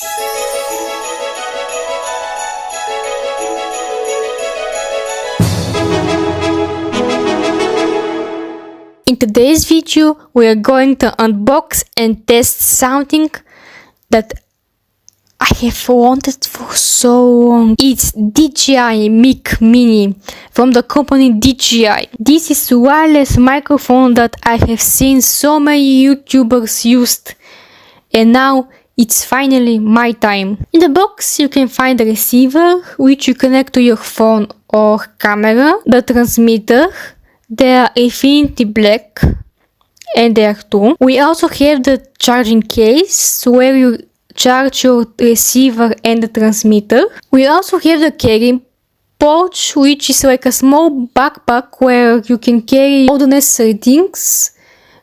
In today's video, we are going to unbox and test something that I have wanted for so long. It's DJI Mic Mini from the company DJI. This is a wireless microphone that I have seen so many YouTubers used, and now it's finally my time. In the box you can find the receiver, which you connect to your phone or camera, the transmitter, they are infinity black, and there are two. We also have the charging case where you charge your receiver and the transmitter. We also have the carrying pouch, which is like a small backpack where you can carry all the necessary things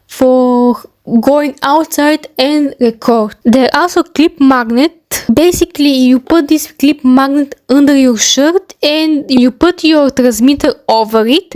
for going outside and record. There are also clip magnet. Basically, you put this clip magnet under your shirt and you put your transmitter over it,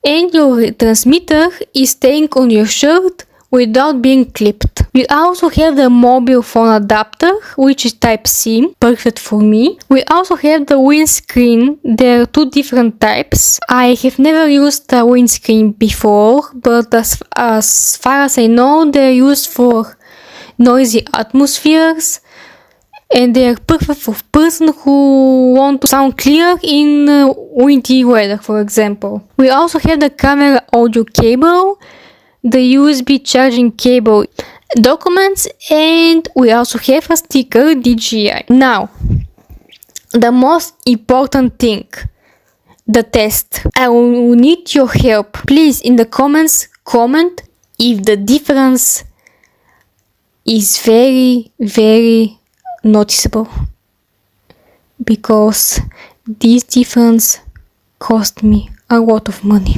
and your transmitter is staying on your shirt without being clipped. We also have the mobile phone adapter, which is Type-C, perfect for me. We also have the windscreen. There are two different types. I have never used a windscreen before, but as far as I know, they're used for noisy atmospheres, and they are perfect for person who want to sound clear in windy weather, for example. We also have the camera audio cable, the USB charging cable, documents, and we also have a sticker DJI. Now, the most important thing, the test. I will need your help. Please, in the comments, comment if the difference is very, very noticeable, because this difference cost me a lot of money.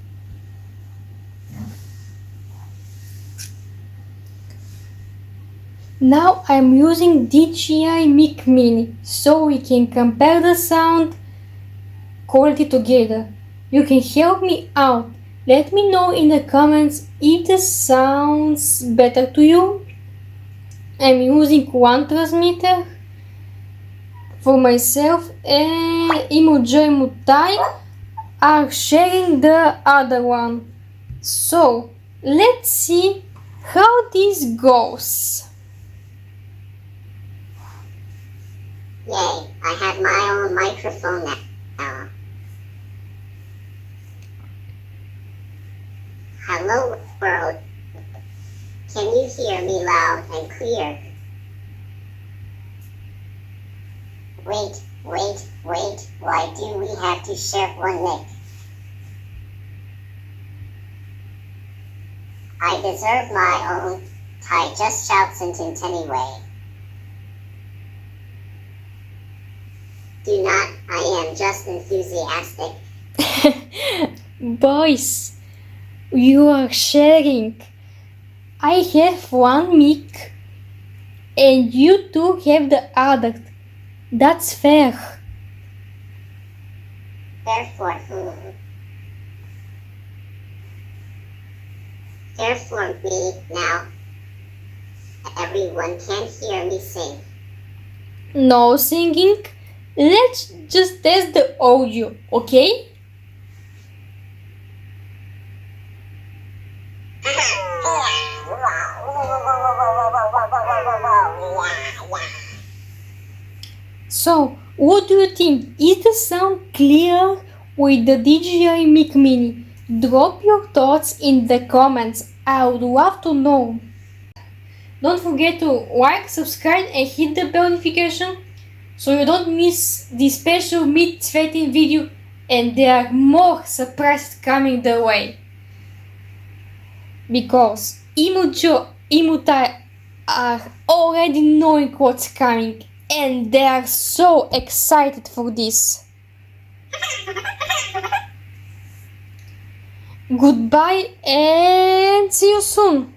Now I'm using DJI Mic Mini so we can compare the sound quality together. You can help me out. Let me know in the comments if this sounds better to you. I'm using one transmitter for myself, and Emo Jo and Emo Ty are sharing the other one. So let's see how this goes. Yay, I have my own microphone now. Hello world. Can you hear me loud and clear? Wait, why do we have to share one mic? I deserve my own. Ty just shouts it anyway. Do not, I am just enthusiastic. Boys, you are sharing. I have one mic and you two have the other. That's fair. Therefore me now. Everyone can hear me sing. No singing. Let's just test the audio, okay? So, what do you think? Is the sound clear with the DJI Mic Mini? Drop your thoughts in the comments. I would love to know. Don't forget to like, subscribe and hit the bell notification so you don't miss the special mid-threading video, and there are more surprises coming the way. Because Emo Jo, Emo Ty are already knowing what's coming, and they are so excited for this. Goodbye and see you soon.